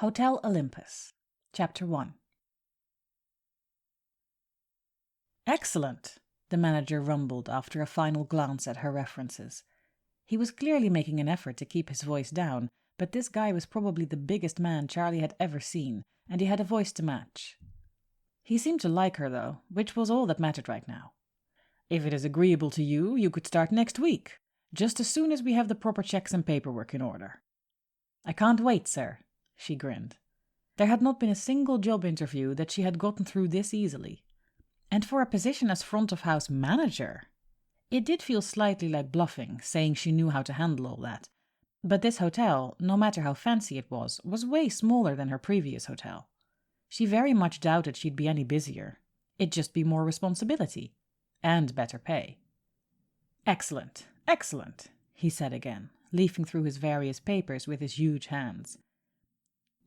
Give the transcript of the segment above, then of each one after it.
Hotel Olympus, Chapter 1. Excellent, the manager rumbled after a final glance at her references. He was clearly making an effort to keep his voice down, but this guy was probably the biggest man Charlie had ever seen, and he had a voice to match. He seemed to like her, though, which was all that mattered right now. If it is agreeable to you, you could start next week, just as soon as we have the proper checks and paperwork in order. I can't wait, sir, she grinned. There had not been a single job interview that she had gotten through this easily. And for a position as front-of-house manager, it did feel slightly like bluffing, saying she knew how to handle all that. But this hotel, no matter how fancy it was way smaller than her previous hotel. She very much doubted she'd be any busier. It'd just be more responsibility. And better pay. Excellent, excellent, he said again, leafing through his various papers with his huge hands.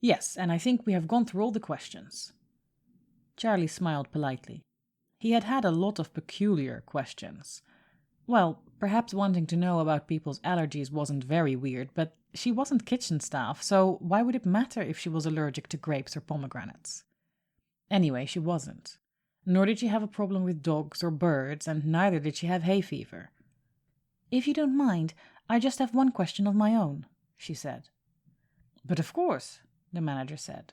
Yes, and I think we have gone through all the questions. Charlie smiled politely. He had had a lot of peculiar questions. Well, perhaps wanting to know about people's allergies wasn't very weird, but she wasn't kitchen staff, so why would it matter if she was allergic to grapes or pomegranates? Anyway, she wasn't. Nor did she have a problem with dogs or birds, and neither did she have hay fever. If you don't mind, I just have one question of my own, she said. But of course, the manager said.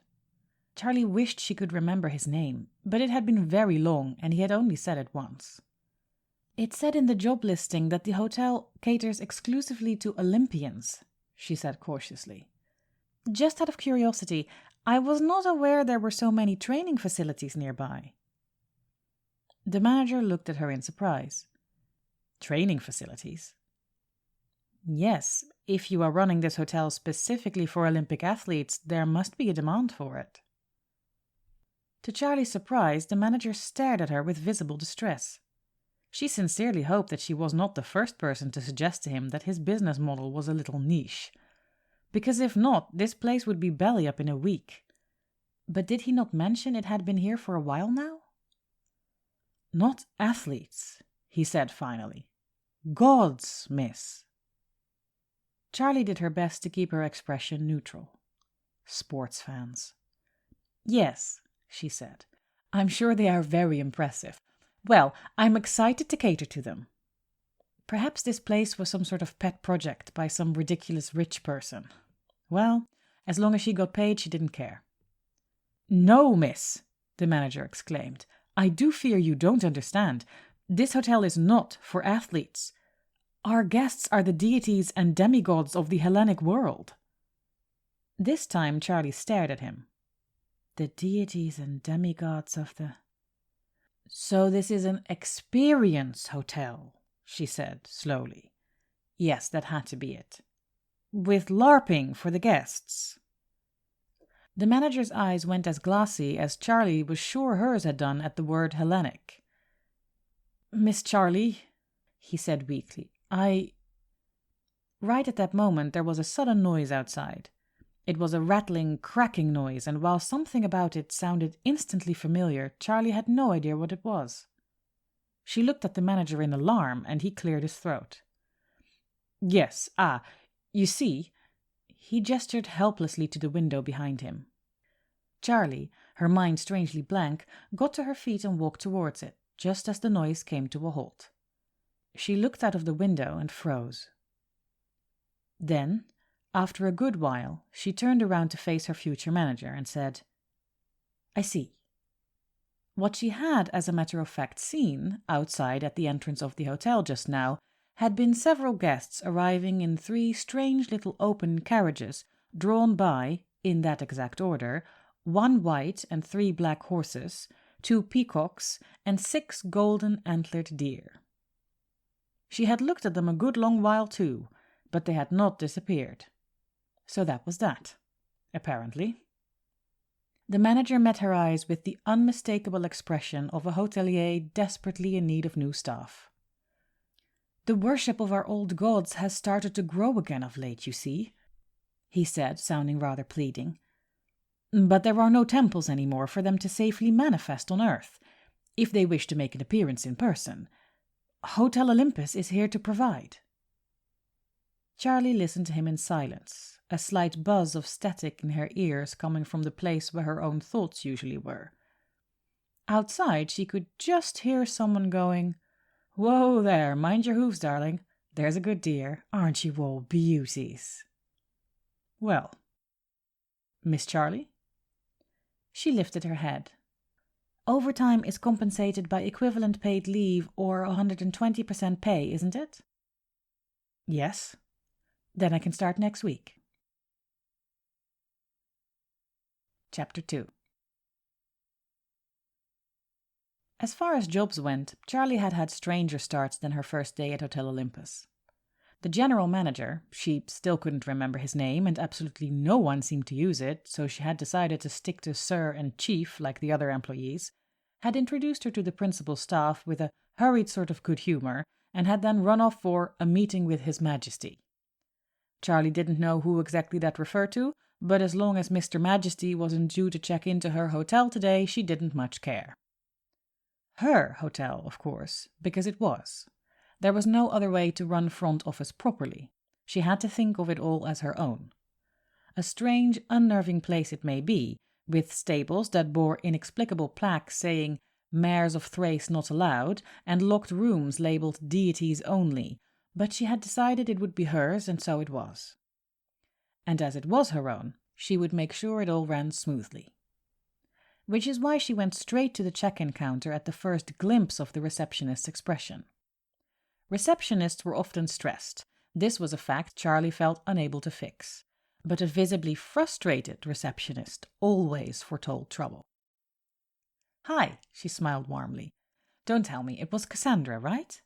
Charlie wished she could remember his name, but it had been very long and he had only said it once. It said in the job listing that the hotel caters exclusively to Olympians, she said cautiously. Just out of curiosity, I was not aware there were so many training facilities nearby. The manager looked at her in surprise. Training facilities? Yes, if you are running this hotel specifically for Olympic athletes, there must be a demand for it. To Charlie's surprise, the manager stared at her with visible distress. She sincerely hoped that she was not the first person to suggest to him that his business model was a little niche. Because if not, this place would be belly up in a week. But did he not mention it had been here for a while now? Not athletes, he said finally. Gods, miss. Charlie did her best to keep her expression neutral. Sports fans. Yes, she said. I'm sure they are very impressive. Well, I'm excited to cater to them. Perhaps this place was some sort of pet project by some ridiculous rich person. Well, as long as she got paid, she didn't care. No, miss, the manager exclaimed. I do fear you don't understand. This hotel is not for athletes. Our guests are the deities and demigods of the Hellenic world. This time Charlie stared at him. The deities and demigods of the... So this is an experience hotel, she said slowly. Yes, that had to be it. With LARPing for the guests. The manager's eyes went as glassy as Charlie was sure hers had done at the word Hellenic. Miss Charlie, he said weakly, Right at that moment there was a sudden noise outside. It was a rattling, cracking noise, and while something about it sounded instantly familiar, Charlie had no idea what it was. She looked at the manager in alarm, and he cleared his throat. Yes, you see, he gestured helplessly to the window behind him. Charlie, her mind strangely blank, got to her feet and walked towards it, just as the noise came to a halt. She looked out of the window and froze. Then, after a good while, she turned around to face her future manager and said, I see. What she had, as a matter of fact, seen, outside at the entrance of the hotel just now, had been several guests arriving in 3 strange little open carriages, drawn by, in that exact order, 1 white and 3 black horses, 2 peacocks, and 6 golden antlered deer. She had looked at them a good long while too, but they had not disappeared. So that was that, apparently. The manager met her eyes with the unmistakable expression of a hotelier desperately in need of new staff. The worship of our old gods has started to grow again of late, you see, he said, sounding rather pleading. But there are no temples anymore for them to safely manifest on earth, if they wish to make an appearance in person. Hotel Olympus is here to provide. Charlie listened to him in silence, a slight buzz of static in her ears coming from the place where her own thoughts usually were. Outside, she could just hear someone going, "Whoa there, mind your hooves, darling. There's a good dear. Aren't you all beauties?" "Well, Miss Charlie?" She lifted her head. "Overtime is compensated by equivalent paid leave or 120% pay, isn't it?" "Yes." "Then I can start next week." Chapter 2. As far as jobs went, Charlie had had stranger starts than her first day at Hotel Olympus. The general manager, she still couldn't remember his name, and absolutely no one seemed to use it, so she had decided to stick to Sir and Chief like the other employees, had introduced her to the principal staff with a hurried sort of good humor, and had then run off for a meeting with His Majesty. Charlie didn't know who exactly that referred to, but as long as Mr. Majesty wasn't due to check into her hotel today, she didn't much care. Her hotel, of course, because it was. There was no other way to run front office properly. She had to think of it all as her own. A strange, unnerving place it may be, with stables that bore inexplicable plaques saying "Mares of Thrace not allowed" and locked rooms labeled "Deities only," but she had decided it would be hers, and so it was. And as it was her own, she would make sure it all ran smoothly. Which is why she went straight to the check-in counter at the first glimpse of the receptionist's expression. Receptionists were often stressed. This was a fact Charlie felt unable to fix. But a visibly frustrated receptionist always foretold trouble. "Hi," she smiled warmly. "Don't tell me, it was Cassandra, right?"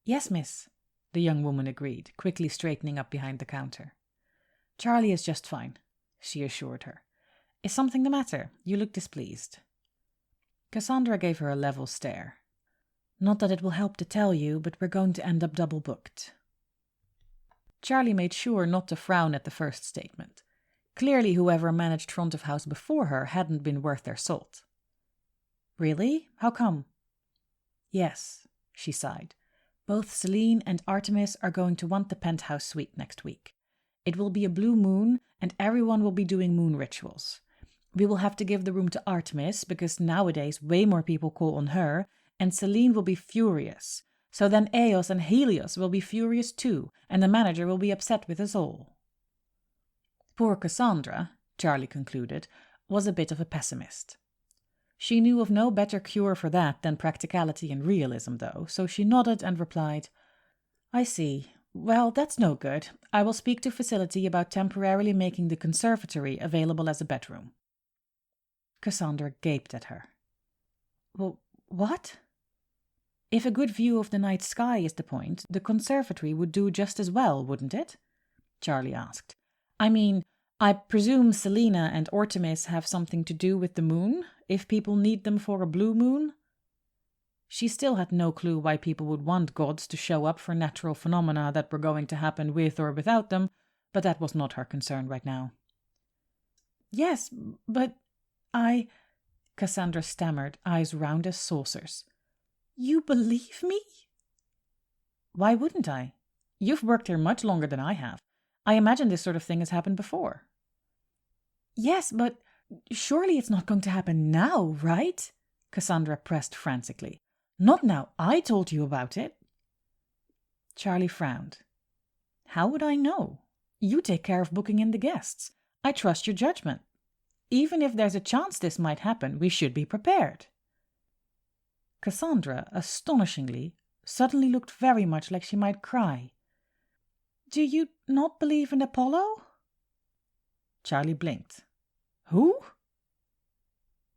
"Yes, miss," the young woman agreed, quickly straightening up behind the counter. "Charlie is just fine," she assured her. "Is something the matter? You look displeased." Cassandra gave her a level stare. "Not that it will help to tell you, but we're going to end up double booked." Charlie made sure not to frown at the first statement. Clearly whoever managed front of house before her hadn't been worth their salt. "Really? How come?" "Yes," she sighed. "Both Celine and Artemis are going to want the penthouse suite next week. It will be a blue moon, and everyone will be doing moon rituals. We will have to give the room to Artemis, because nowadays way more people call on her, and Celine will be furious. So then Eos and Helios will be furious too, and the manager will be upset with us all." Poor Cassandra, Charlie concluded, was a bit of a pessimist. She knew of no better cure for that than practicality and realism, though, so she nodded and replied, "I see. Well, that's no good. I will speak to facility about temporarily making the conservatory available as a bedroom." Cassandra gaped at her. "Well, what?" "If a good view of the night sky is the point, the conservatory would do just as well, wouldn't it?" Charlie asked. "I mean, I presume Selena and Artemis have something to do with the moon, if people need them for a blue moon?" She still had no clue why people would want gods to show up for natural phenomena that were going to happen with or without them, but that was not her concern right now. "Yes, but Cassandra stammered, eyes round as saucers. "You believe me?" "Why wouldn't I? You've worked here much longer than I have. I imagine this sort of thing has happened before." "Yes, but surely it's not going to happen now, right?" Cassandra pressed frantically. "Not now I told you about it." Charlie frowned. "How would I know? You take care of booking in the guests. I trust your judgment. Even if there's a chance this might happen, we should be prepared." Cassandra, astonishingly, suddenly looked very much like she might cry. "Do you not believe in Apollo?" Charlie blinked. "Who?"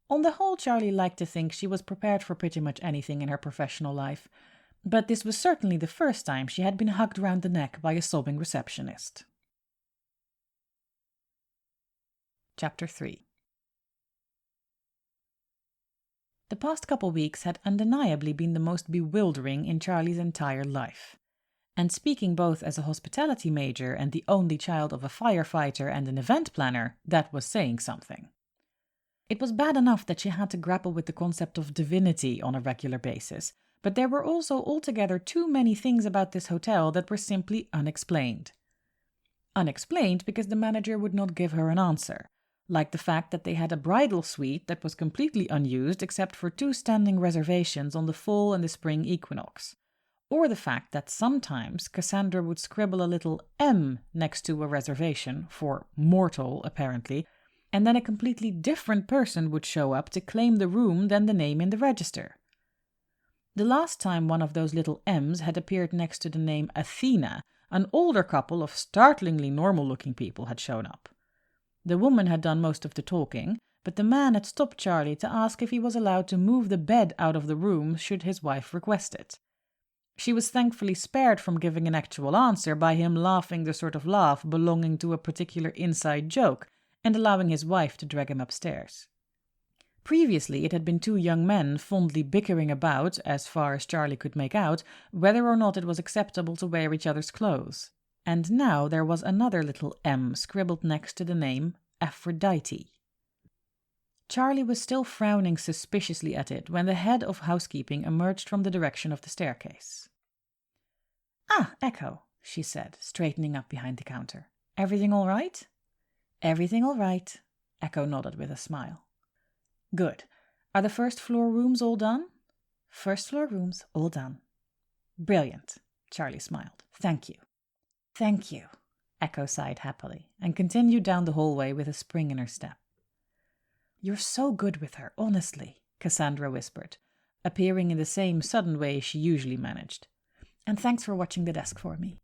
On the whole, Charlie liked to think she was prepared for pretty much anything in her professional life, but this was certainly the first time she had been hugged round the neck by a sobbing receptionist. Chapter 3. The past couple weeks had undeniably been the most bewildering in Charlie's entire life. And speaking both as a hospitality major and the only child of a firefighter and an event planner, that was saying something. It was bad enough that she had to grapple with the concept of divinity on a regular basis, but there were also altogether too many things about this hotel that were simply unexplained. Unexplained because the manager would not give her an answer, like the fact that they had a bridal suite that was completely unused except for 2 standing reservations on the fall and the spring equinox, or the fact that sometimes Cassandra would scribble a little M next to a reservation, for mortal apparently, and then a completely different person would show up to claim the room than the name in the register. The last time one of those little M's had appeared next to the name Athena, an older couple of startlingly normal-looking people had shown up. The woman had done most of the talking, but the man had stopped Charlie to ask if he was allowed to move the bed out of the room should his wife request it. She was thankfully spared from giving an actual answer by him laughing the sort of laugh belonging to a particular inside joke and allowing his wife to drag him upstairs. Previously, it had been 2 young men fondly bickering about, as far as Charlie could make out, whether or not it was acceptable to wear each other's clothes. And now there was another little M scribbled next to the name Aphrodite. Charlie was still frowning suspiciously at it when the head of housekeeping emerged from the direction of the staircase. "Ah, Echo," she said, straightening up behind the counter. "Everything all right?" "Everything all right," Echo nodded with a smile. "Good. Are the first-floor rooms all done?" "First-floor rooms all done." "Brilliant," Charlie smiled. "Thank you." "Thank you," Echo sighed happily, and continued down the hallway with a spring in her step. "You're so good with her, honestly," Cassandra whispered, appearing in the same sudden way she usually managed. "And thanks for watching the desk for me."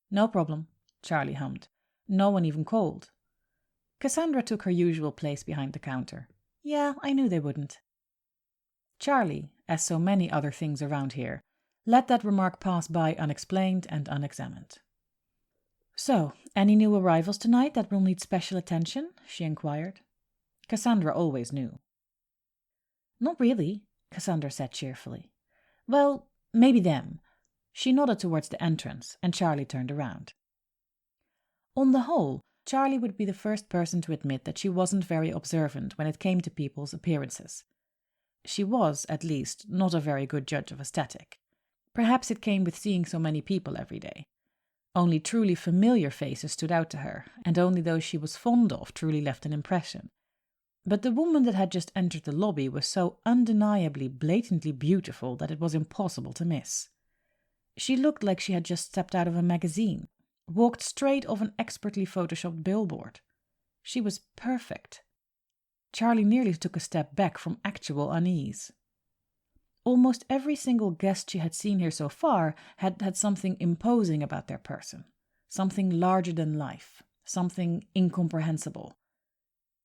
"No problem," Charlie hummed. "No one even called." Cassandra took her usual place behind the counter. "Yeah, I knew they wouldn't." Charlie, as so many other things around here, let that remark pass by unexplained and unexamined. "So, any new arrivals tonight that will need special attention?" she inquired. Cassandra always knew. "Not really," Cassandra said cheerfully. "Well, maybe them." She nodded towards the entrance, and Charlie turned around. On the whole, Charlie would be the first person to admit that she wasn't very observant when it came to people's appearances. She was, at least, not a very good judge of aesthetic. Perhaps it came with seeing so many people every day. Only truly familiar faces stood out to her, and only those she was fond of truly left an impression. But the woman that had just entered the lobby was so undeniably, blatantly beautiful that it was impossible to miss. She looked like she had just stepped out of a magazine, walked straight off an expertly photoshopped billboard. She was perfect. Charlie nearly took a step back from actual unease. Almost every single guest she had seen here so far had had something imposing about their person, something larger than life, something incomprehensible.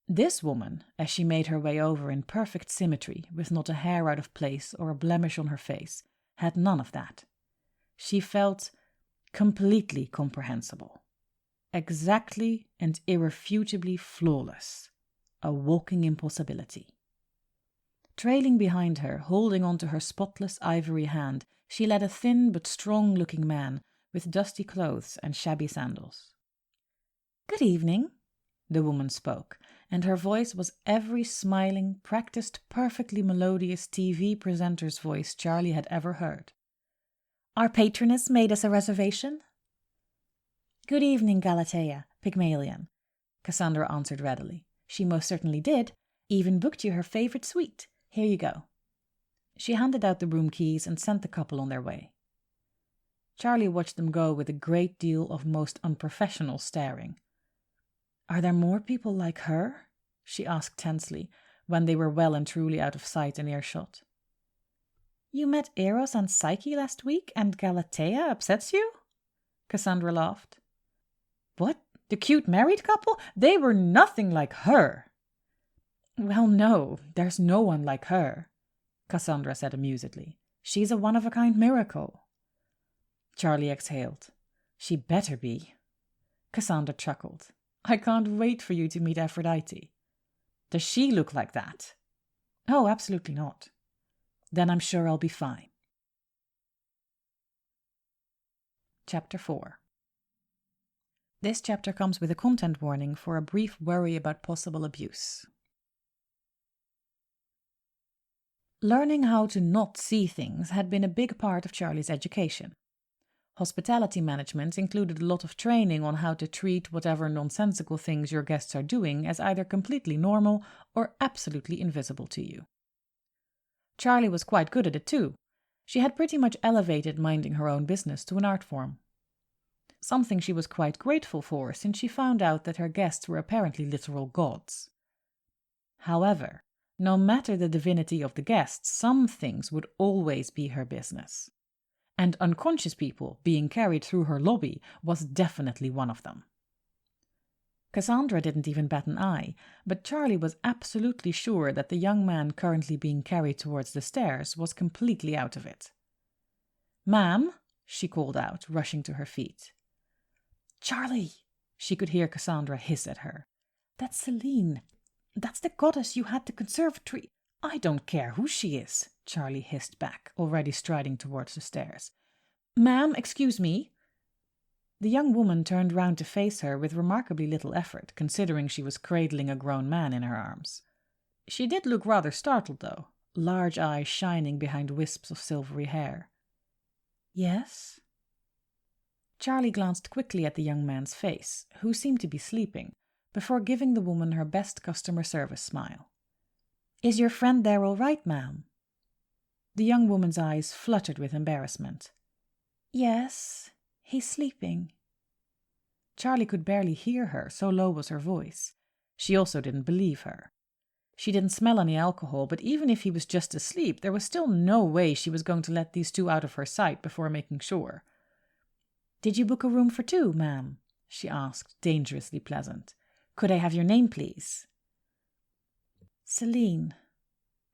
This woman, as she made her way over in perfect symmetry, with not a hair out of place or a blemish on her face, had none of that. She felt completely comprehensible, exactly and irrefutably flawless, a walking impossibility. Trailing behind her, holding onto her spotless ivory hand, she led a thin but strong-looking man with dusty clothes and shabby sandals. "Good evening," the woman spoke, and her voice was every smiling, practiced, perfectly melodious TV presenter's voice Charlie had ever heard. "Our patroness made us a reservation." "Good evening, Galatea, Pygmalion," Cassandra answered readily. "She most certainly did. Even booked you her favorite suite. Here you go." She handed out the room keys and sent the couple on their way. Charlie watched them go with a great deal of most unprofessional staring. "Are there more people like her?" she asked tensely, when they were well and truly out of sight and earshot. "You met Eros and Psyche last week, and Galatea upsets you?" Cassandra laughed. "What? The cute married couple? They were nothing like her." "Well, no, there's no one like her," Cassandra said amusedly. "She's a one-of-a-kind miracle." Charlie exhaled. "She better be." Cassandra chuckled. "I can't wait for you to meet Aphrodite." "Does she look like that?" "Oh, absolutely not." "Then I'm sure I'll be fine." Chapter 4. This chapter comes with a content warning for a brief worry about possible abuse. Learning how to not see things had been a big part of Charlie's education. Hospitality management included a lot of training on how to treat whatever nonsensical things your guests are doing as either completely normal or absolutely invisible to you. Charlie was quite good at it too. She had pretty much elevated minding her own business to an art form. Something she was quite grateful for, since she found out that her guests were apparently literal gods. However, no matter the divinity of the guests, some things would always be her business. And unconscious people being carried through her lobby was definitely one of them. Cassandra didn't even bat an eye, but Charlie was absolutely sure that the young man currently being carried towards the stairs was completely out of it. "Ma'am," she called out, rushing to her feet. "Charlie," she could hear Cassandra hiss at her. "That's Celine. That's the goddess you had the conservatory." "I don't care who she is," Charlie hissed back, already striding towards the stairs. "Ma'am, excuse me." The young woman turned round to face her with remarkably little effort, considering she was cradling a grown man in her arms. She did look rather startled, though, large eyes shining behind wisps of silvery hair. "Yes?" Charlie glanced quickly at the young man's face, who seemed to be sleeping, before giving the woman her best customer service smile. "Is your friend there all right, ma'am?" The young woman's eyes fluttered with embarrassment. "Yes, he's sleeping." Charlie could barely hear her, so low was her voice. She also didn't believe her. She didn't smell any alcohol, but even if he was just asleep, there was still no way she was going to let these two out of her sight before making sure. "Did you book a room for two, ma'am?" she asked, dangerously pleasant. "Could I have your name, please?" "Celine."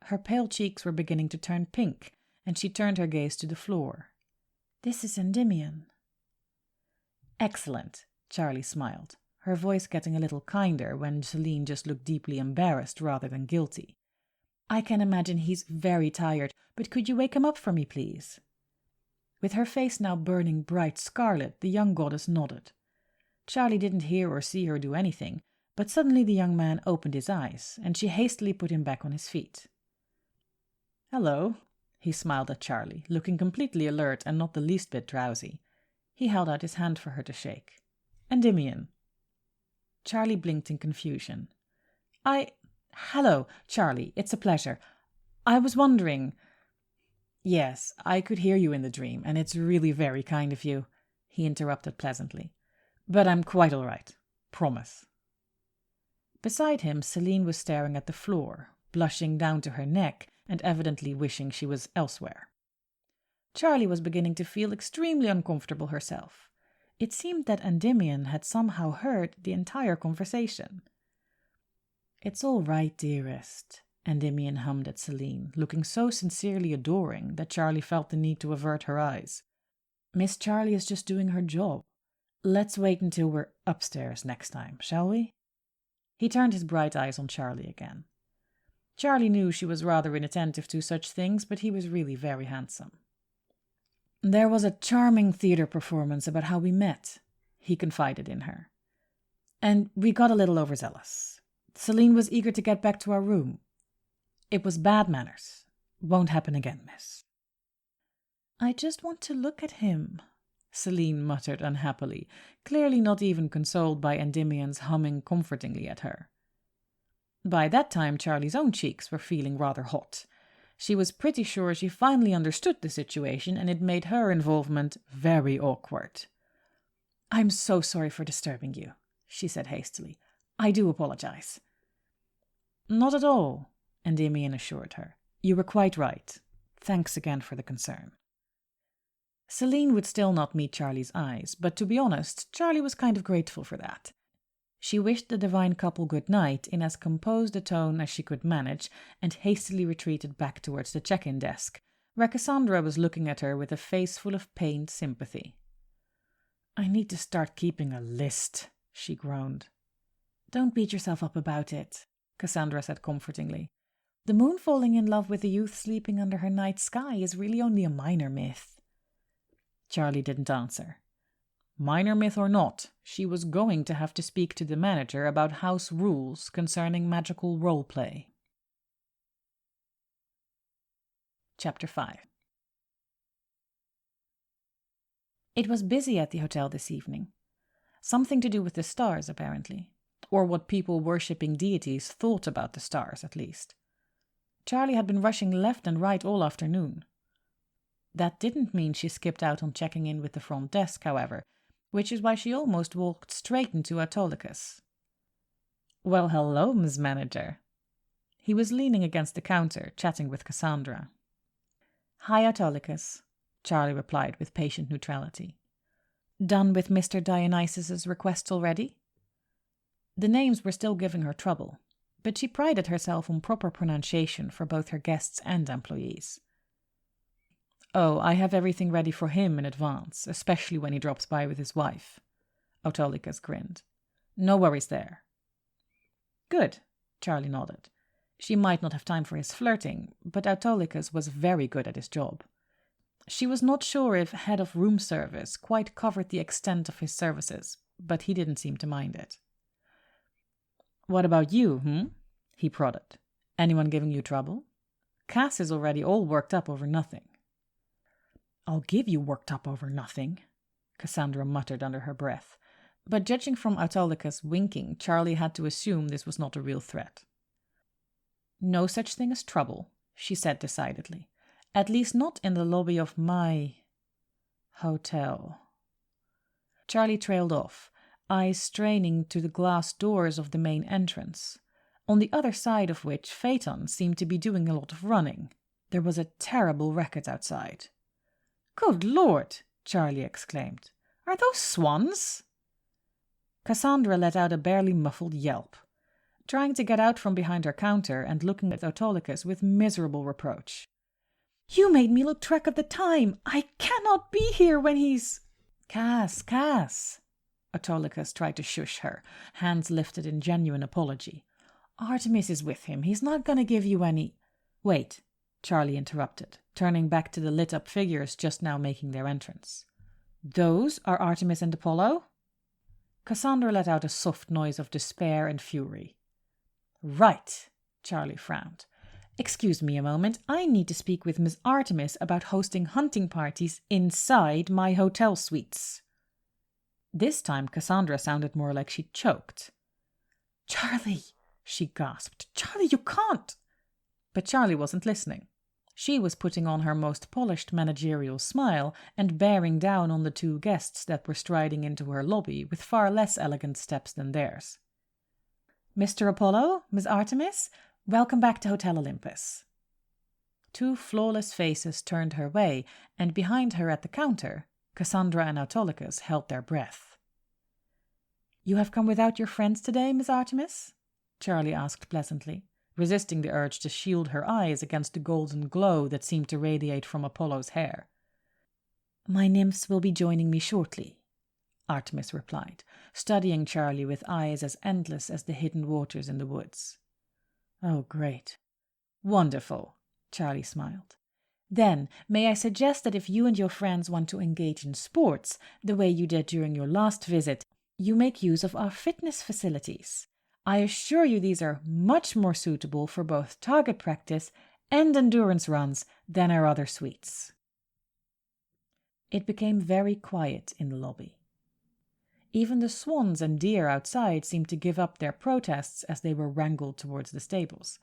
Her pale cheeks were beginning to turn pink, and she turned her gaze to the floor. "This is Endymion." "Excellent," Charlie smiled, her voice getting a little kinder when Celine just looked deeply embarrassed rather than guilty. "I can imagine he's very tired, but could you wake him up for me, please?" With her face now burning bright scarlet, the young goddess nodded. Charlie didn't hear or see her do anything, but suddenly the young man opened his eyes, and she hastily put him back on his feet. "Hello," he smiled at Charlie, looking completely alert and not the least bit drowsy. He held out his hand for her to shake. "Endymion." Charlie blinked in confusion. Hello, Charlie, it's a pleasure. I was wondering—" "Yes, I could hear you in the dream, and it's really very kind of you," he interrupted pleasantly. "But I'm quite all right. Promise." Beside him, Celine was staring at the floor, blushing down to her neck and evidently wishing she was elsewhere. Charlie was beginning to feel extremely uncomfortable herself. It seemed that Endymion had somehow heard the entire conversation. "It's all right, dearest," Endymion hummed at Celine, looking so sincerely adoring that Charlie felt the need to avert her eyes. "Miss Charlie is just doing her job. Let's wait until we're upstairs next time, shall we?" He turned his bright eyes on Charlie again. Charlie knew she was rather inattentive to such things, but he was really very handsome. "There was a charming theater performance about how we met," he confided in her. "And we got a little overzealous. Celine was eager to get back to our room. It was bad manners. Won't happen again, miss." "I just want to look at him," Celine muttered unhappily, clearly not even consoled by Endymion's humming comfortingly at her. By that time, Charlie's own cheeks were feeling rather hot. She was pretty sure she finally understood the situation, and it made her involvement very awkward. "I'm so sorry for disturbing you," she said hastily. "I do apologize." "Not at all," Endymion assured her. "You were quite right. Thanks again for the concern." Celine would still not meet Charlie's eyes, but to be honest, Charlie was kind of grateful for that. She wished the divine couple good night in as composed a tone as she could manage, and hastily retreated back towards the check-in desk, where Cassandra was looking at her with a face full of pained sympathy. "I need to start keeping a list," she groaned. "Don't beat yourself up about it," Cassandra said comfortingly. "The moon falling in love with the youth sleeping under her night sky is really only a minor myth." Charlie didn't answer. Minor myth or not, she was going to have to speak to the manager about house rules concerning magical role play. Chapter 5. It was busy at the hotel this evening. Something to do with the stars, apparently. Or what people worshipping deities thought about the stars, at least. Charlie had been rushing left and right all afternoon. That didn't mean she skipped out on checking in with the front desk, however, which is why she almost walked straight into Autolycus. "Well, hello, Ms. Manager." He was leaning against the counter, chatting with Cassandra. "Hi, Autolycus," Charlie replied with patient neutrality. "Done with Mr. Dionysus's requests already?" The names were still giving her trouble, but she prided herself on proper pronunciation for both her guests and employees. "Oh, I have everything ready for him in advance, especially when he drops by with his wife." Autolycus grinned. "No worries there." "Good," Charlie nodded. She might not have time for his flirting, but Autolycus was very good at his job. She was not sure if head of room service quite covered the extent of his services, but he didn't seem to mind it. "What about you, he prodded. "Anyone giving you trouble? Cass is already all worked up over nothing." "I'll give you worked up over nothing," Cassandra muttered under her breath, but judging from Autolycus winking, Charlie had to assume this was not a real threat. "No such thing as trouble," she said decidedly. "At least not in the lobby of my hotel." Charlie trailed off, eyes straining to the glass doors of the main entrance, on the other side of which Phaeton seemed to be doing a lot of running. There was a terrible racket outside. "Good Lord!" Charlie exclaimed. "Are those swans?" Cassandra let out a barely muffled yelp, trying to get out from behind her counter and looking at Autolycus with miserable reproach. "You made me lose track of the time. I cannot be here when he's—" Cass. Autolycus tried to shush her, hands lifted in genuine apology. "Artemis is with him. He's not going to give you any—" "Wait," Charlie interrupted, turning back to the lit-up figures just now making their entrance. "Those are Artemis and Apollo?" Cassandra let out a soft noise of despair and fury. "Right," Charlie frowned. "Excuse me a moment. I need to speak with Miss Artemis about hosting hunting parties inside my hotel suites." This time Cassandra sounded more like she choked. "Charlie," she gasped. "Charlie, you can't!" But Charlie wasn't listening. She was putting on her most polished managerial smile and bearing down on the two guests that were striding into her lobby with far less elegant steps than theirs. "Mr. Apollo, Miss Artemis, welcome back to Hotel Olympus." Two flawless faces turned her way, and behind her at the counter, Cassandra and Autolycus held their breath. "You have come without your friends today, Miss Artemis?" Charlie asked pleasantly, resisting the urge to shield her eyes against the golden glow that seemed to radiate from Apollo's hair. "My nymphs will be joining me shortly," Artemis replied, studying Charlie with eyes as endless as the hidden waters in the woods. "Oh, great. Wonderful," Charlie smiled. "Then, may I suggest that if you and your friends want to engage in sports, the way you did during your last visit, you make use of our fitness facilities. I assure you these are much more suitable for both target practice and endurance runs than our other suites." It became very quiet in the lobby. Even the swans and deer outside seemed to give up their protests as they were wrangled towards the stables.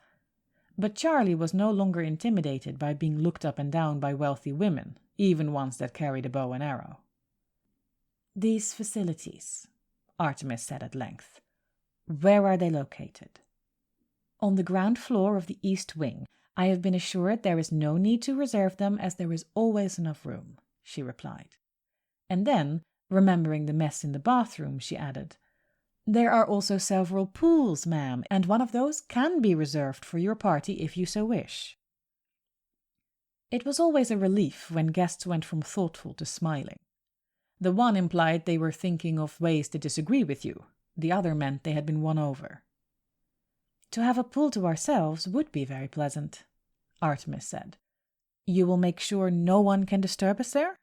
But Charlie was no longer intimidated by being looked up and down by wealthy women, even ones that carried a bow and arrow. "These facilities," Artemis said at length. "Where are they located?" "On the ground floor of the East Wing. I have been assured there is no need to reserve them as there is always enough room," she replied. And then, remembering the mess in the bathroom, she added, "There are also several pools, ma'am, and one of those can be reserved for your party if you so wish." It was always a relief when guests went from thoughtful to smiling. The one implied they were thinking of ways to disagree with you. The other meant they had been won over. "To have a pool to ourselves would be very pleasant," Artemis said. "You will make sure no one can disturb us there?"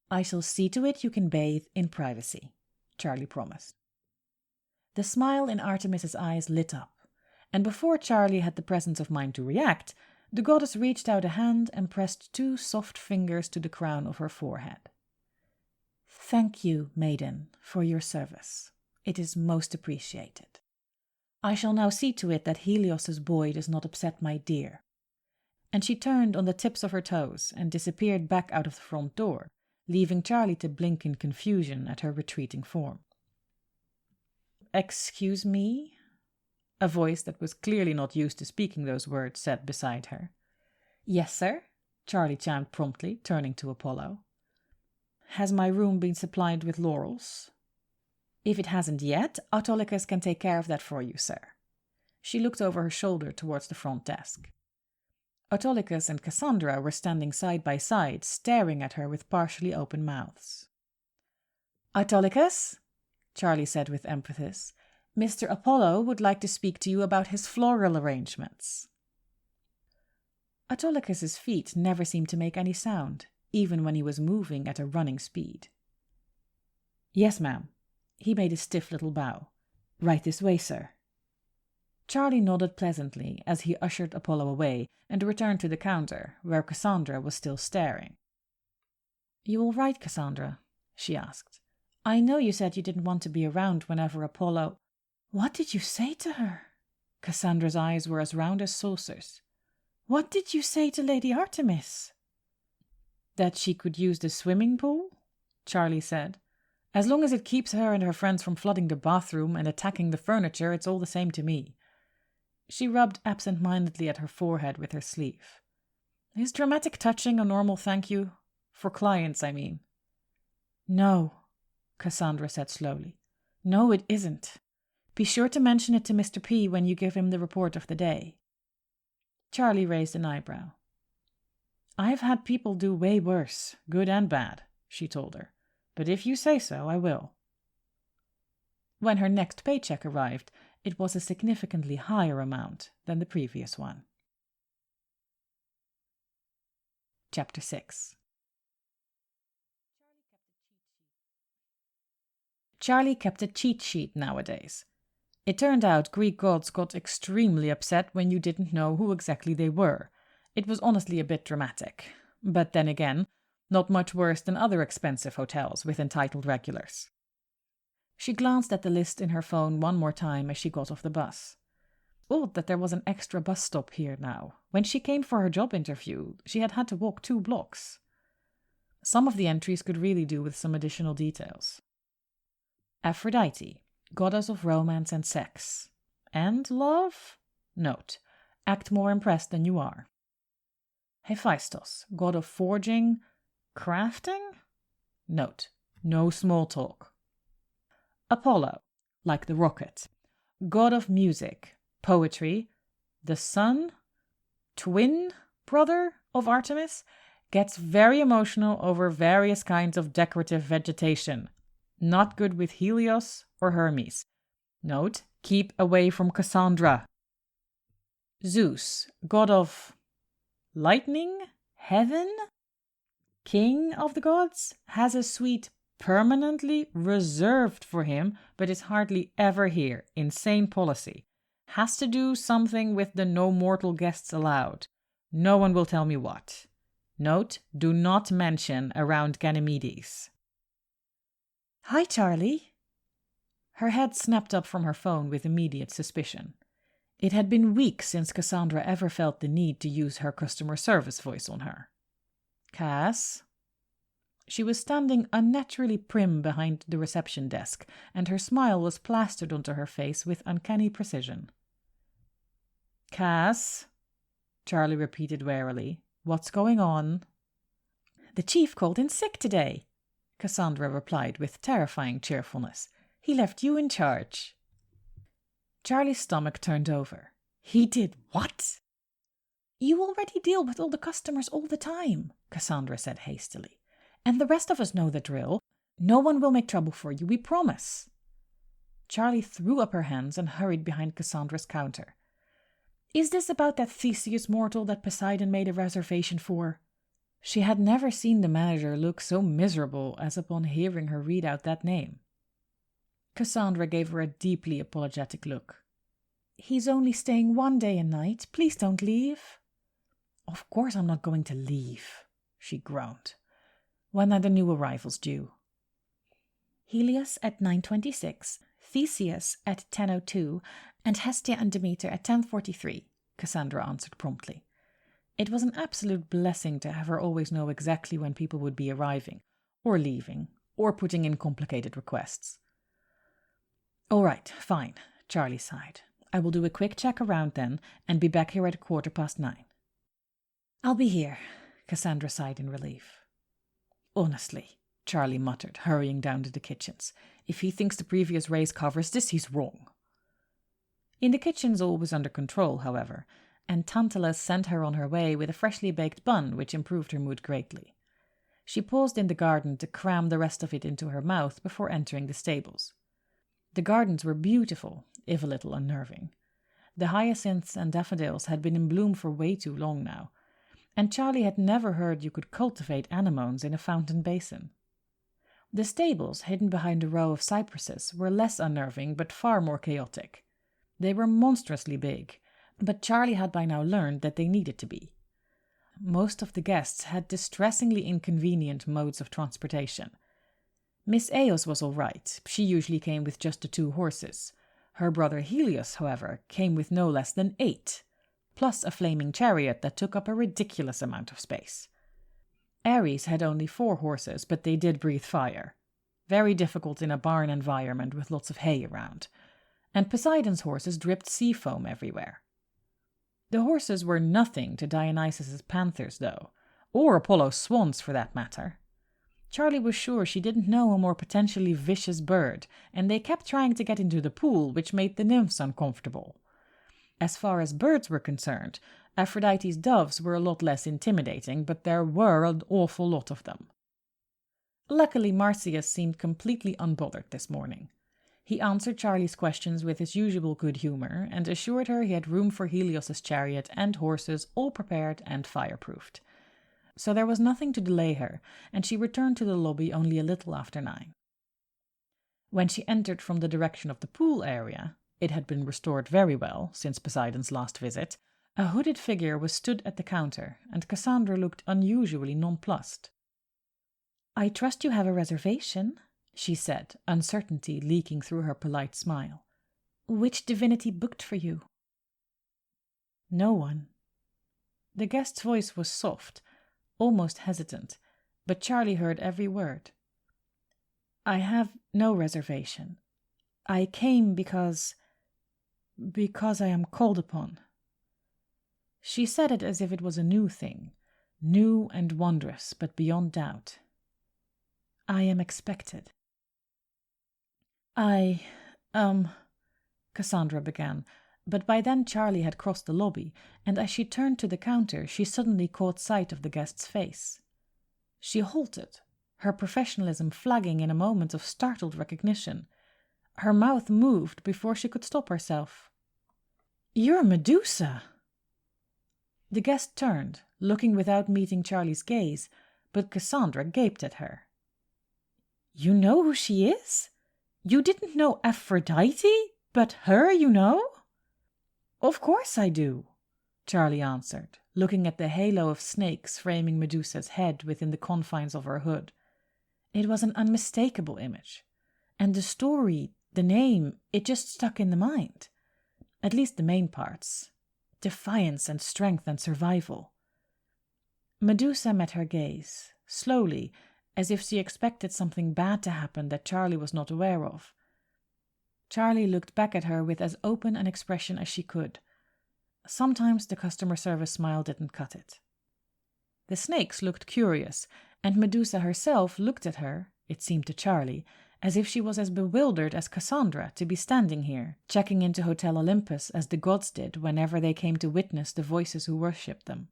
"I shall see to it you can bathe in privacy," Charlie promised. The smile in Artemis's eyes lit up, and before Charlie had the presence of mind to react, the goddess reached out a hand and pressed two soft fingers to the crown of her forehead. Thank you, maiden, for your service. It is most appreciated. I shall now see to it that Helios's boy does not upset my dear. And she turned on the tips of her toes and disappeared back out of the front door, leaving Charlie to blink in confusion at her retreating form. Excuse me? A voice that was clearly not used to speaking those words said beside her. Yes, sir, Charlie chimed promptly, turning to Apollo. Has my room been supplied with laurels? If it hasn't yet, Autolycus can take care of that for you, sir. She looked over her shoulder towards the front desk. Autolycus and Cassandra were standing side by side, staring at her with partially open mouths. Autolycus, Charlie said with emphasis, Mr. Apollo would like to speak to you about his floral arrangements. Autolycus's feet never seemed to make any sound, even when he was moving at a running speed. Yes, ma'am. He made a stiff little bow. Right this way, sir. Charlie nodded pleasantly as he ushered Apollo away and returned to the counter, where Cassandra was still staring. You all right, Cassandra? She asked. I know you said you didn't want to be around whenever Apollo... What did you say to her? Cassandra's eyes were as round as saucers. What did you say to Lady Artemis? That she could use the swimming pool? Charlie said. As long as it keeps her and her friends from flooding the bathroom and attacking the furniture, it's all the same to me. She rubbed absent-mindedly at her forehead with her sleeve. Is dramatic touching a normal thank you? For clients, I mean. No, Cassandra said slowly. No, it isn't. Be sure to mention it to Mr. P when you give him the report of the day. Charlie raised an eyebrow. I've had people do way worse, good and bad, she told her. But if you say so, I will. When her next paycheck arrived, it was a significantly higher amount than the previous one. Chapter 6. Charlie kept a cheat sheet nowadays. It turned out Greek gods got extremely upset when you didn't know who exactly they were. It was honestly a bit dramatic. But then again, not much worse than other expensive hotels with entitled regulars. She glanced at the list in her phone one more time as she got off the bus. Odd that there was an extra bus stop here now. When she came for her job interview, she had to walk 2 blocks. Some of the entries could really do with some additional details. Aphrodite, goddess of romance and sex. And love? Note, act more impressed than you are. Hephaestus, god of forging, crafting? Note, no small talk. Apollo, like the rocket, god of music, poetry, the sun, twin brother of Artemis, gets very emotional over various kinds of decorative vegetation. Not good with Helios or Hermes. Note, keep away from Cassandra. Zeus, god of lightning, heaven, king of the gods, has a suite permanently reserved for him, but is hardly ever here. Insane policy. Has to do something with the no mortal guests allowed. No one will tell me what. Note, do not mention around Ganymedes. Hi, Charlie. Her head snapped up from her phone with immediate suspicion. It had been weeks since Cassandra ever felt the need to use her customer service voice on her. Cass? She was standing unnaturally prim behind the reception desk, and her smile was plastered onto her face with uncanny precision. Cass? Charlie repeated warily. What's going on? The chief called in sick today, Cassandra replied with terrifying cheerfulness. He left you in charge. Charlie's stomach turned over. He did what? You already deal with all the customers all the time, Cassandra said hastily. And the rest of us know the drill. No one will make trouble for you, we promise. Charlie threw up her hands and hurried behind Cassandra's counter. Is this about that Theseus mortal that Poseidon made a reservation for? She had never seen the manager look so miserable as upon hearing her read out that name. Cassandra gave her a deeply apologetic look. He's only staying 1 day and night. Please don't leave. Of course I'm not going to leave, she groaned. When are the new arrivals due? Helios at 9:26, Theseus at 10:02, and Hestia and Demeter at 10:43, Cassandra answered promptly. It was an absolute blessing to have her always know exactly when people would be arriving, or leaving, or putting in complicated requests. All right, fine, Charlie sighed. I will do a quick check around then and be back here at 9:15. I'll be here, Cassandra sighed in relief. Honestly, Charlie muttered, hurrying down to the kitchens. If he thinks the previous race covers this, he's wrong. In the kitchens all was under control, however, and Tantalus sent her on her way with a freshly baked bun, which improved her mood greatly. She paused in the garden to cram the rest of it into her mouth before entering the stables. The gardens were beautiful, if a little unnerving. The hyacinths and daffodils had been in bloom for way too long now, and Charlie had never heard you could cultivate anemones in a fountain basin. The stables, hidden behind a row of cypresses, were less unnerving but far more chaotic. They were monstrously big, but Charlie had by now learned that they needed to be. Most of the guests had distressingly inconvenient modes of transportation. Miss Eos was all right. She usually came with just the 2 horses. Her brother Helios, however, came with no less than 8, plus a flaming chariot that took up a ridiculous amount of space. Ares had only 4 horses, but they did breathe fire. Very difficult in a barn environment with lots of hay around. And Poseidon's horses dripped sea foam everywhere. The horses were nothing to Dionysus's panthers, though, or Apollo's swans for that matter. Charlie was sure she didn't know a more potentially vicious bird, and they kept trying to get into the pool, which made the nymphs uncomfortable. As far as birds were concerned, Aphrodite's doves were a lot less intimidating, but there were an awful lot of them. Luckily, Marsyas seemed completely unbothered this morning. He answered Charlie's questions with his usual good humor and assured her he had room for Helios's chariot and horses, all prepared and fireproofed. So there was nothing to delay her, and she returned to the lobby only a little after 9. When she entered from the direction of the pool area, it had been restored very well since Poseidon's last visit, a hooded figure was stood at the counter, and Cassandra looked unusually nonplussed. "I trust you have a reservation," she said, uncertainty leaking through her polite smile. "Which divinity booked for you?" "No one." The guest's voice was soft, almost hesitant, but Charlie heard every word. "I have no reservation. I came because I am called upon." She said it as if it was a new thing, new and wondrous, but beyond doubt. "I am expected." Cassandra began, but by then Charlie had crossed the lobby, and as she turned to the counter, she suddenly caught sight of the guest's face. She halted, her professionalism flagging in a moment of startled recognition. Her mouth moved before she could stop herself. "You're Medusa!" The guest turned, looking without meeting Charlie's gaze, but Cassandra gaped at her. "You know who she is? You didn't know Aphrodite, but her you know?" "Of course I do," Charlie answered, looking at the halo of snakes framing Medusa's head within the confines of her hood. It was an unmistakable image, and the story, the name, it just stuck in the mind. At least the main parts. Defiance and strength and survival. Medusa met her gaze, slowly, as if she expected something bad to happen that Charlie was not aware of. Charlie looked back at her with as open an expression as she could. Sometimes the customer service smile didn't cut it. The snakes looked curious, and Medusa herself looked at her, it seemed to Charlie, as if she was as bewildered as Cassandra to be standing here, checking into Hotel Olympus as the gods did whenever they came to witness the voices who worshipped them.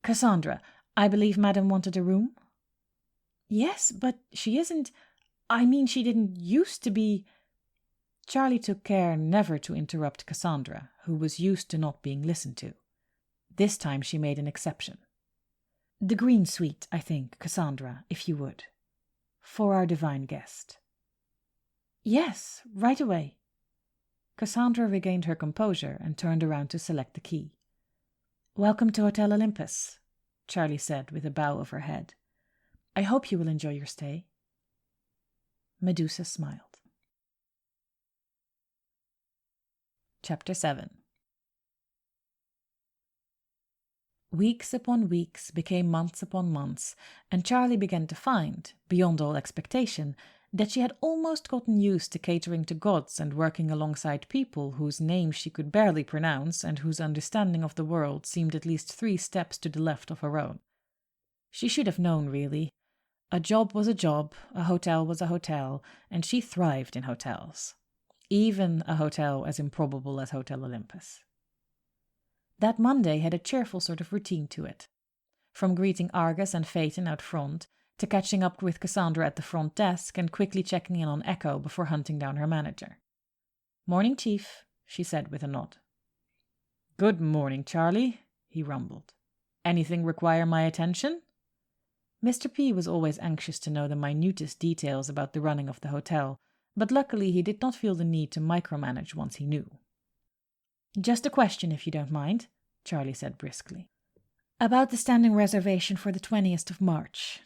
"Cassandra, I believe Madam wanted a room?" "Yes, but she isn't. I mean, she didn't used to be." Charlie took care never to interrupt Cassandra, who was used to not being listened to. This time she made an exception. "The green suite, I think, Cassandra, if you would. For our divine guest." "Yes, right away." Cassandra regained her composure and turned around to select the key. "Welcome to Hotel Olympus," Charlie said with a bow of her head. "I hope you will enjoy your stay." Medusa smiled. Chapter 7. Weeks upon weeks became months upon months, and Charlie began to find, beyond all expectation, that she had almost gotten used to catering to gods and working alongside people whose names she could barely pronounce and whose understanding of the world seemed at least 3 steps to the left of her own. She should have known, really. A job was a job, a hotel was a hotel, and she thrived in hotels. Even a hotel as improbable as Hotel Olympus. That Monday had a cheerful sort of routine to it. From greeting Argus and Phaeton out front, to catching up with Cassandra at the front desk and quickly checking in on Echo before hunting down her manager. "Morning, Chief," she said with a nod. "Good morning, Charlie," he rumbled. "Anything require my attention?" Mr. P was always anxious to know the minutest details about the running of the hotel, but luckily he did not feel the need to micromanage once he knew. "Just a question, if you don't mind," Charlie said briskly. "About the standing reservation for the 20th of March.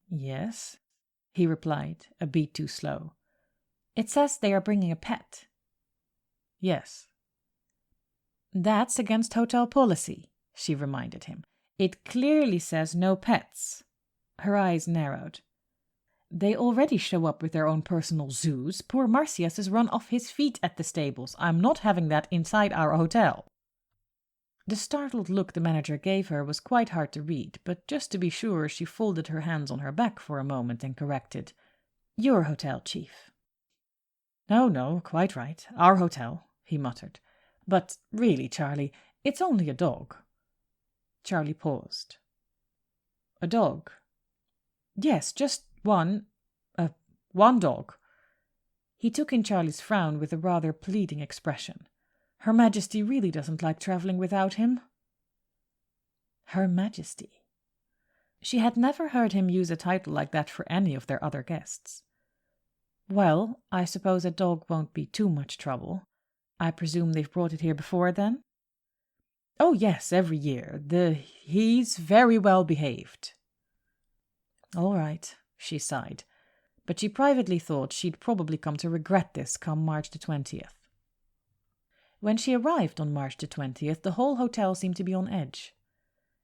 "Yes," he replied, a beat too slow. "It says they are bringing a pet." "Yes." "That's against hotel policy," she reminded him. "It clearly says no pets." Her eyes narrowed. "They already show up with their own personal zoos. Poor Marcius is run off his feet at the stables. I'm not having that inside our hotel." The startled look the manager gave her was quite hard to read, but just to be sure she folded her hands on her back for a moment and corrected. "Your hotel, Chief." No, quite right. Our hotel," he muttered. "But really, Charlie, it's only a dog." Charlie paused. "A dog?" "Yes, just one dog." He took in Charlie's frown with a rather pleading expression. Her Majesty really doesn't like traveling without him. Her Majesty. She had never heard him use a title like that for any of their other guests. "Well, I suppose a dog won't be too much trouble. I presume they've brought it here before, then?" "Oh, yes, every year. He's very well behaved." "All right," she sighed, but she privately thought she'd probably come to regret this come March the 20th. When she arrived on March the 20th, the whole hotel seemed to be on edge.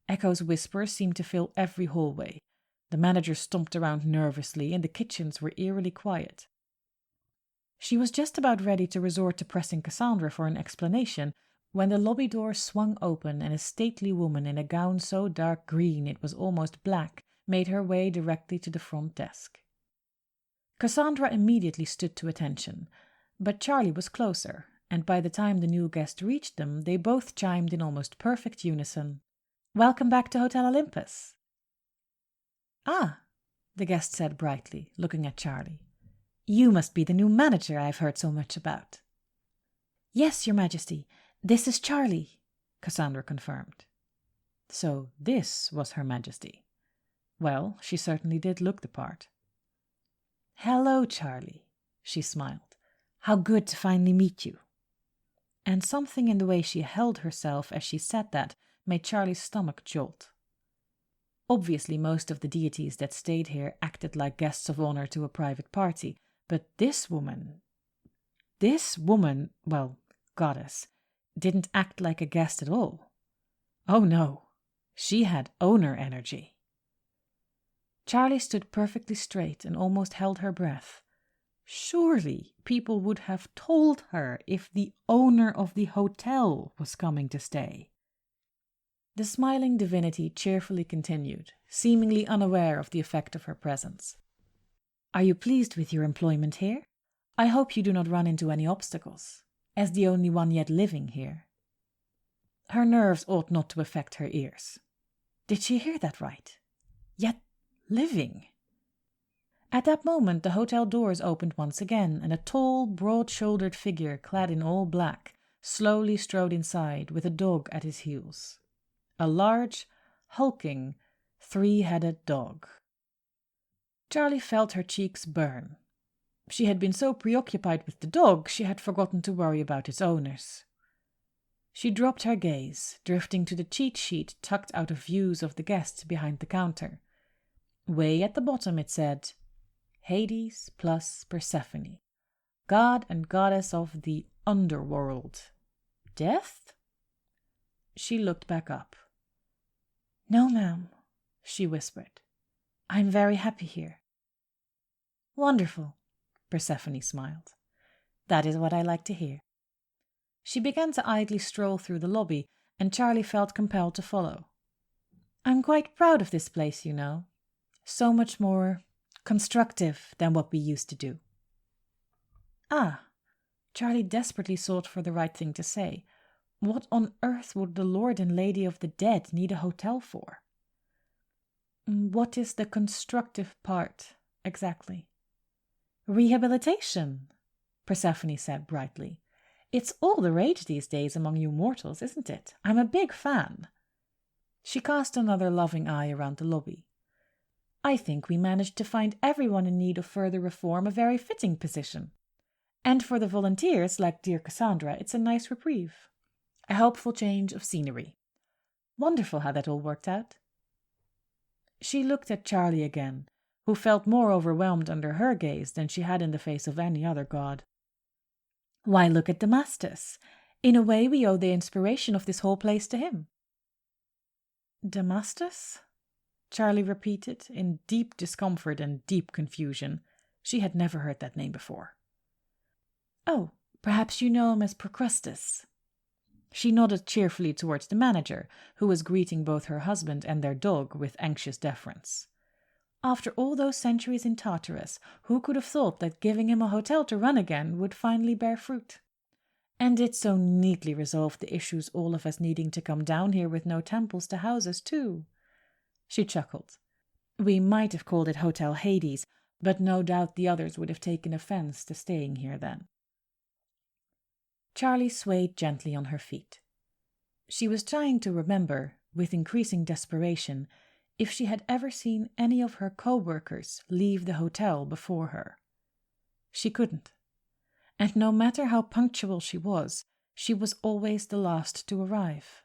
Echo's whispers seemed to fill every hallway. The manager stomped around nervously, and the kitchens were eerily quiet. She was just about ready to resort to pressing Cassandra for an explanation when the lobby door swung open and a stately woman in a gown so dark green it was almost black made her way directly to the front desk. Cassandra immediately stood to attention, but Charlie was closer, and by the time the new guest reached them, they both chimed in almost perfect unison. "Welcome back to Hotel Olympus." "Ah," the guest said brightly, looking at Charlie. "You must be the new manager I've heard so much about." "Yes, Your Majesty. This is Charlie," Cassandra confirmed. So this was Her Majesty. Well, she certainly did look the part. "Hello, Charlie," she smiled. "How good to finally meet you." And something in the way she held herself as she said that made Charlie's stomach jolt. Obviously, most of the deities that stayed here acted like guests of honor to a private party, but this woman, well, goddess, didn't act like a guest at all. Oh no, she had owner energy. Charlie stood perfectly straight and almost held her breath. Surely people would have told her if the owner of the hotel was coming to stay. The smiling divinity cheerfully continued, seemingly unaware of the effect of her presence. "Are you pleased with your employment here? I hope you do not run into any obstacles, as the only one yet living here." Her nerves ought not to affect her ears. Did she hear that right? Yet living. At that moment the hotel doors opened once again, and a tall, broad-shouldered figure clad in all black slowly strode inside with a dog at his heels. A large, hulking, 3-headed dog. Charlie felt her cheeks burn. She had been so preoccupied with the dog she had forgotten to worry about its owners. She dropped her gaze, drifting to the cheat sheet tucked out of views of the guests behind the counter. Way at the bottom it said, Hades plus Persephone, god and goddess of the underworld. Death? She looked back up. No, ma'am, she whispered. I'm very happy here. Wonderful, Persephone smiled. That is what I like to hear. She began to idly stroll through the lobby, and Charlie felt compelled to follow. I'm quite proud of this place, you know. So much more constructive than what we used to do. Ah, Charlie desperately sought for the right thing to say. What on earth would the Lord and Lady of the Dead need a hotel for? What is the constructive part, exactly? Rehabilitation, Persephone said brightly. It's all the rage these days among you mortals, isn't it? I'm a big fan. She cast another loving eye around the lobby. I think we managed to find everyone in need of further reform a very fitting position. And for the volunteers, like dear Cassandra, it's a nice reprieve. A helpful change of scenery. Wonderful how that all worked out. She looked at Charlie again, who felt more overwhelmed under her gaze than she had in the face of any other god. Why, look at Damascus. In a way, we owe the inspiration of this whole place to him. Damascus? Charlie repeated, in deep discomfort and deep confusion. She had never heard that name before. Oh, perhaps you know him as Procrustes. She nodded cheerfully towards the manager, who was greeting both her husband and their dog with anxious deference. After all those centuries in Tartarus, who could have thought that giving him a hotel to run again would finally bear fruit? And it so neatly resolved the issues all of us needing to come down here with no temples to house us, too. She chuckled. We might have called it Hotel Hades, but no doubt the others would have taken offense to staying here then. Charlie swayed gently on her feet. She was trying to remember, with increasing desperation, if she had ever seen any of her co-workers leave the hotel before her. She couldn't. And no matter how punctual she was always the last to arrive.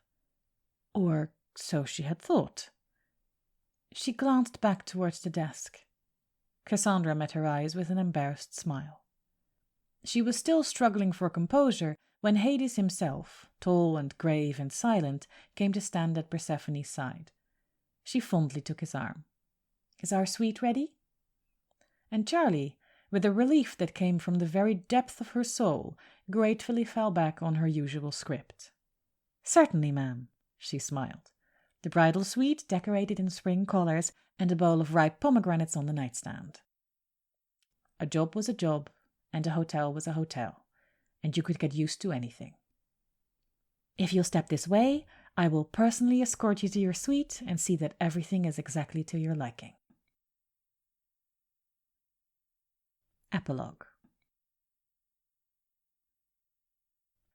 Or so she had thought. She glanced back towards the desk. Cassandra met her eyes with an embarrassed smile. She was still struggling for composure when Hades himself, tall and grave and silent, came to stand at Persephone's side. She fondly took his arm. Is our suite ready? And Charlie, with a relief that came from the very depth of her soul, gratefully fell back on her usual script. Certainly, ma'am, she smiled. The bridal suite decorated in spring colors and a bowl of ripe pomegranates on the nightstand. A job was a job, and a hotel was a hotel, and you could get used to anything. If you'll step this way, I will personally escort you to your suite and see that everything is exactly to your liking. Epilogue.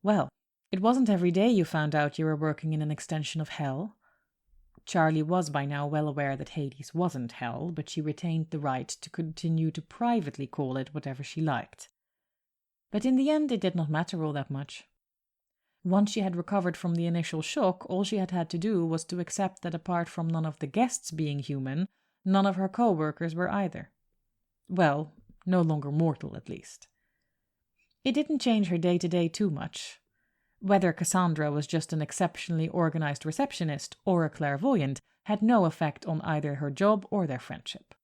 Well, it wasn't every day you found out you were working in an extension of hell. Charlie was by now well aware that Hades wasn't hell, but she retained the right to continue to privately call it whatever she liked. But in the end, it did not matter all that much. Once she had recovered from the initial shock, all she had had to do was to accept that apart from none of the guests being human, none of her co-workers were either. Well, no longer mortal, at least. It didn't change her day-to-day too much. Whether Cassandra was just an exceptionally organized receptionist or a clairvoyant had no effect on either her job or their friendship.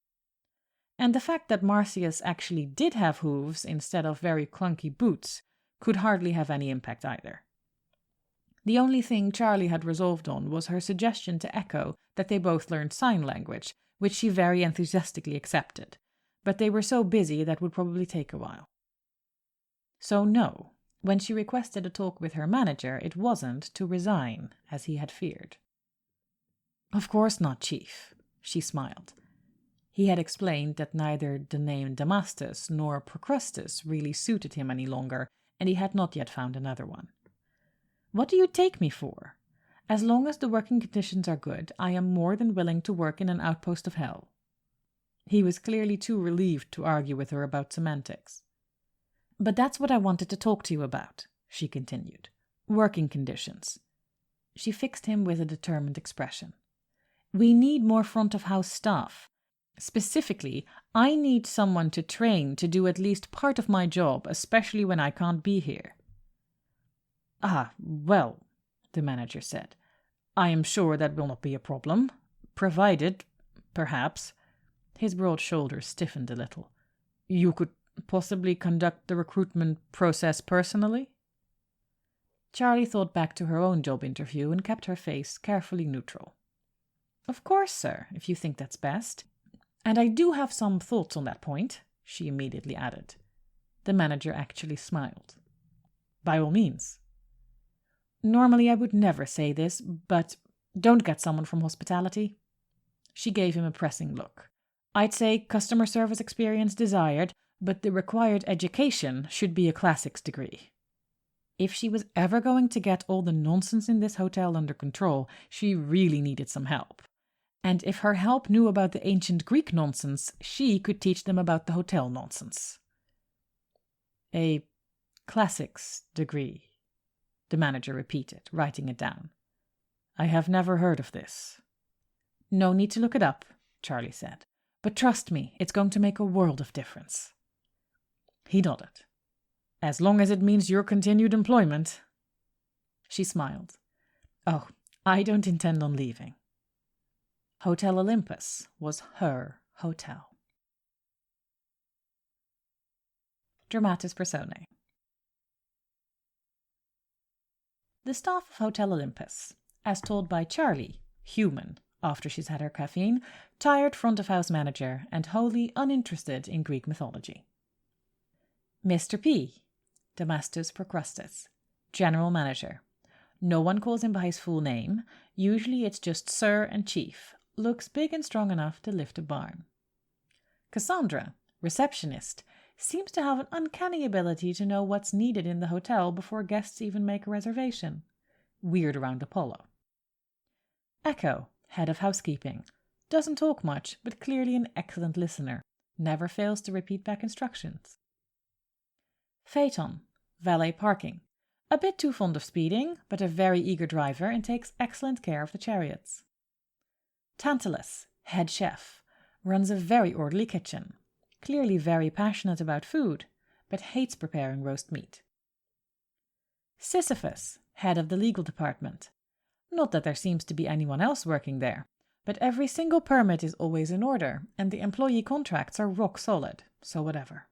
And the fact that Marcius actually did have hooves instead of very clunky boots could hardly have any impact either. The only thing Charlie had resolved on was her suggestion to Echo that they both learn sign language, which she very enthusiastically accepted, but they were so busy that would probably take a while. So no, when she requested a talk with her manager, it wasn't to resign, as he had feared. Of course not, Chief, she smiled. He had explained that neither the name Damascus nor Procrustes really suited him any longer, and he had not yet found another one. What do you take me for? As long as the working conditions are good, I am more than willing to work in an outpost of hell. He was clearly too relieved to argue with her about semantics. But that's what I wanted to talk to you about, she continued. Working conditions. She fixed him with a determined expression. We need more front-of-house staff. Specifically, I need someone to train to do at least part of my job, especially when I can't be here. Ah, well, the manager said. I am sure that will not be a problem, provided, perhaps, his broad shoulders stiffened a little, you could possibly conduct the recruitment process personally? Charlie thought back to her own job interview and kept her face carefully neutral. Of course, sir, if you think that's best. And I do have some thoughts on that point, she immediately added. The manager actually smiled. By all means. Normally I would never say this, but don't get someone from hospitality. She gave him a pressing look. I'd say customer service experience desired, but the required education should be a classics degree. If she was ever going to get all the nonsense in this hotel under control, she really needed some help. And if her help knew about the ancient Greek nonsense, she could teach them about the hotel nonsense. A classics degree, the manager repeated, writing it down. I have never heard of this. No need to look it up, Charlie said. But trust me, it's going to make a world of difference. He nodded. As long as it means your continued employment. She smiled. Oh, I don't intend on leaving. Hotel Olympus was her hotel. Dramatis Personae. The staff of Hotel Olympus, as told by Charlie, human, after she's had her caffeine, tired front-of-house manager, and wholly uninterested in Greek mythology. Mr. P, Damastus Procrustes, general manager. No one calls him by his full name. Usually it's just Sir and Chief. Looks big and strong enough to lift a barn. Cassandra, receptionist, seems to have an uncanny ability to know what's needed in the hotel before guests even make a reservation. Weird around Apollo. Echo, head of housekeeping. Doesn't talk much, but clearly an excellent listener. Never fails to repeat back instructions. Phaeton, valet parking. A bit too fond of speeding, but a very eager driver and takes excellent care of the chariots. Tantalus, head chef. Runs a very orderly kitchen. Clearly very passionate about food, but hates preparing roast meat. Sisyphus, head of the legal department. Not that there seems to be anyone else working there, but every single permit is always in order, and the employee contracts are rock solid, so whatever.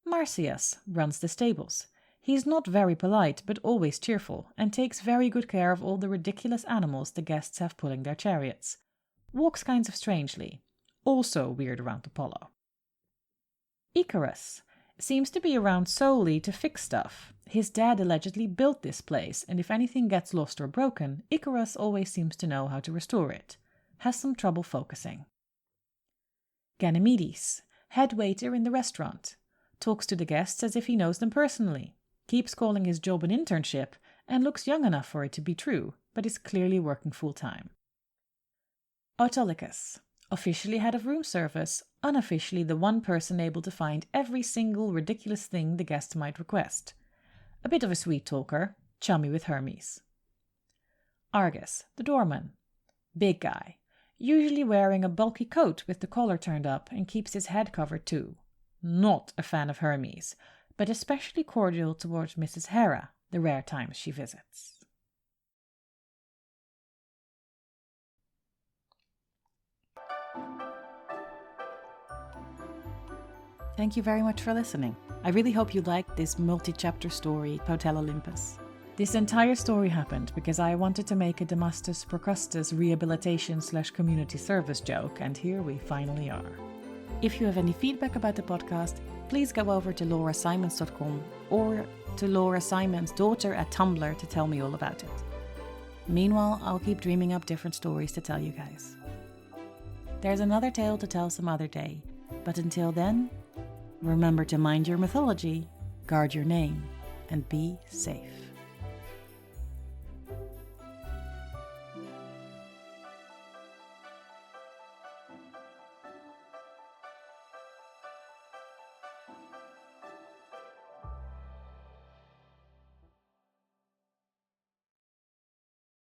Marcius runs the stables. He's not very polite, but always cheerful, and takes very good care of all the ridiculous animals the guests have pulling their chariots. Walks kinds of strangely. Also weird around Apollo. Icarus seems to be around solely to fix stuff. His dad allegedly built this place, and if anything gets lost or broken, Icarus always seems to know how to restore it. Has some trouble focusing. Ganymedes, head waiter in the restaurant. Talks to the guests as if he knows them personally. Keeps calling his job an internship, and looks young enough for it to be true, but is clearly working full-time. Autolycus, officially head of room service, unofficially the one person able to find every single ridiculous thing the guest might request. A bit of a sweet talker, chummy with Hermes. Argus, the doorman. Big guy, usually wearing a bulky coat with the collar turned up and keeps his head covered too. Not a fan of Hermes, but especially cordial towards Mrs. Hera the rare times she visits. Thank you very much for listening. I really hope you liked this multi-chapter story, Hotel Olympus. This entire story happened because I wanted to make a Damastus Procrustes rehabilitation/community service joke, and here we finally are. If you have any feedback about the podcast, please go over to laurasimons.com or to Laura Simons' daughter at Tumblr to tell me all about it. Meanwhile, I'll keep dreaming up different stories to tell you guys. There's another tale to tell some other day, but until then, remember to mind your mythology, guard your name, and be safe.